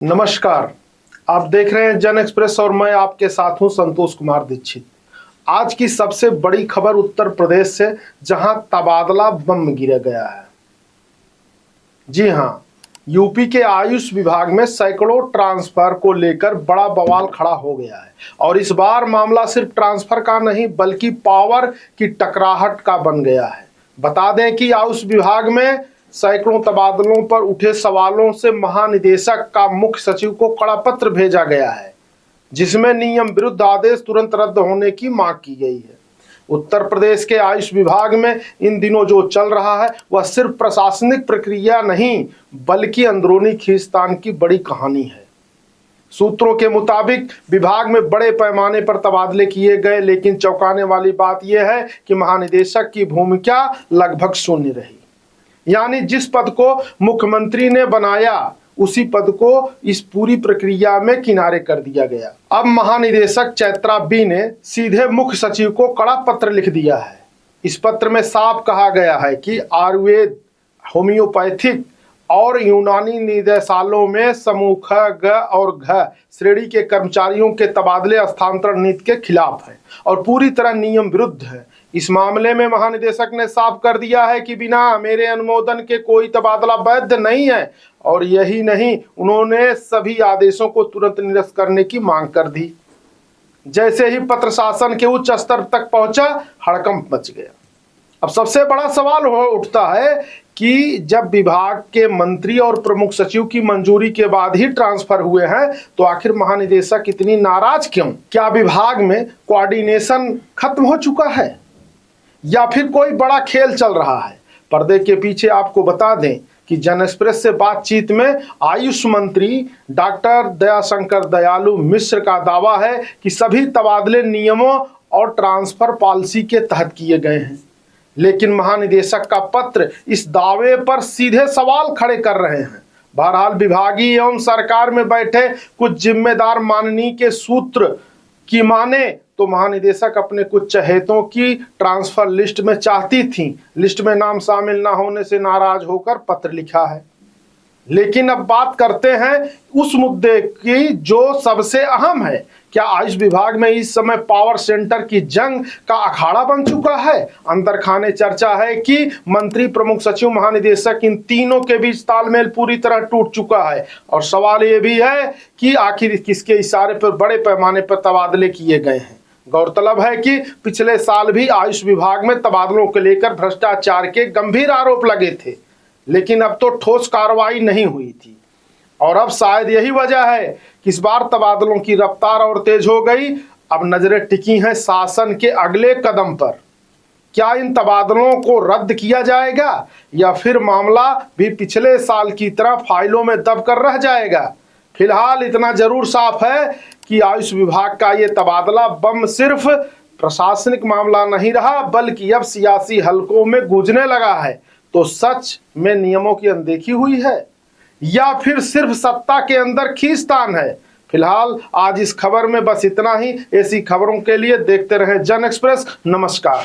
नमस्कार। आप देख रहे हैं जन एक्सप्रेस और मैं आपके साथ हूं संतोष कुमार दीक्षित। आज की सबसे बड़ी खबर उत्तर प्रदेश से, जहां तबादला बम गिरा गया है। जी हां, यूपी के आयुष विभाग में सैकड़ों ट्रांसफर को लेकर बड़ा बवाल खड़ा हो गया है और इस बार मामला सिर्फ ट्रांसफर का नहीं बल्कि पावर की टकराहट का बन गया है। बता दें कि आयुष विभाग में सैकड़ों तबादलों पर उठे सवालों से महानिदेशक का मुख्य सचिव को कड़ा पत्र भेजा गया है, जिसमें नियम विरुद्ध आदेश तुरंत रद्द होने की मांग की गई है। उत्तर प्रदेश के आयुष विभाग में इन दिनों जो चल रहा है वह सिर्फ प्रशासनिक प्रक्रिया नहीं बल्कि अंदरूनी खींचतान की बड़ी कहानी है। सूत्रों के मुताबिक विभाग में बड़े पैमाने पर तबादले किए गए, लेकिन चौंकाने वाली बात यह है कि महानिदेशक की भूमिका लगभग शून्य रही। यानी जिस पद को मुख्यमंत्री ने बनाया उसी पद को इस पूरी प्रक्रिया में किनारे कर दिया गया। अब महानिदेशक चैत्रा बी ने सीधे मुख्य सचिव को कड़ा पत्र लिख दिया है। इस पत्र में साफ कहा गया है कि आयुर्वेद, होम्योपैथिक और यूनानी निदेशालयों में समूह ख, ग और घ श्रेणी के कर्मचारियों के तबादले स्थानांतरण नीति के खिलाफ है और पूरी तरह नियम विरुद्ध है। इस मामले में महानिदेशक ने साफ कर दिया है कि बिना मेरे अनुमोदन के कोई तबादला वैध नहीं है और यही नहीं, उन्होंने सभी आदेशों को तुरंत निरस्त करने की मांग कर दी। जैसे ही पत्र शासन के उच्च स्तर तक पहुंचा, हड़कंप मच गया। अब सबसे बड़ा सवाल उठता है कि जब विभाग के मंत्री और प्रमुख सचिव की मंजूरी के बाद ही ट्रांसफर हुए हैं तो आखिर महानिदेशक इतनी नाराज क्यों? क्या विभाग में कोऑर्डिनेशन खत्म हो चुका है या फिर कोई बड़ा खेल चल रहा है? पर्दे के पीछे आपको बता दें कि जन एक्सप्रेस से बातचीत में आयुष मंत्री डॉक्टर दयाशंकर दयालु मिश्र का दावा है कि सभी तबादले नियमों और ट्रांसफर पॉलिसी के तहत किए गए हैं, लेकिन महानिदेशक का पत्र इस दावे पर सीधे सवाल खड़े कर रहे हैं। बहरहाल विभागीय एवं सरकार में बैठे कुछ जिम्मेदार माननीय के सूत्र की माने तो महानिदेशक अपने कुछ चहेतों की ट्रांसफर लिस्ट में चाहती थी। लिस्ट में नाम शामिल ना होने से नाराज होकर पत्र लिखा है। लेकिन अब बात करते हैं उस मुद्दे की जो सबसे अहम है। क्या आयुष विभाग में इस समय पावर सेंटर की जंग का अखाड़ा बन चुका है? अंदर खाने चर्चा है कि मंत्री, प्रमुख सचिव, महानिदेशक इन तीनों के बीच तालमेल पूरी तरह टूट चुका है और सवाल ये भी है कि आखिर किसके इशारे पर बड़े पैमाने पर तबादले किए गए हैं। गौरतलब है कि पिछले साल भी आयुष विभाग में तबादलों को लेकर भ्रष्टाचार के गंभीर आरोप लगे थे, लेकिन अब तो ठोस कार्रवाई नहीं हुई थी और अब शायद यही वजह है कि इस बार तबादलों की रफ्तार और तेज हो गई। अब नजरें टिकी हैं शासन के अगले कदम पर। क्या इन तबादलों को रद्द किया जाएगा या फिर मामला भी पिछले साल की तरह फाइलों में दबकर रह जाएगा? फिलहाल इतना जरूर साफ है कि आयुष विभाग का ये तबादला बम सिर्फ प्रशासनिक मामला नहीं रहा बल्कि अब सियासी हलकों में गूंजने लगा है। तो सच में नियमों की अनदेखी हुई है या फिर सिर्फ सत्ता के अंदर खींचतान है? फिलहाल आज इस खबर में बस इतना ही। ऐसी खबरों के लिए देखते रहें जन एक्सप्रेस। नमस्कार।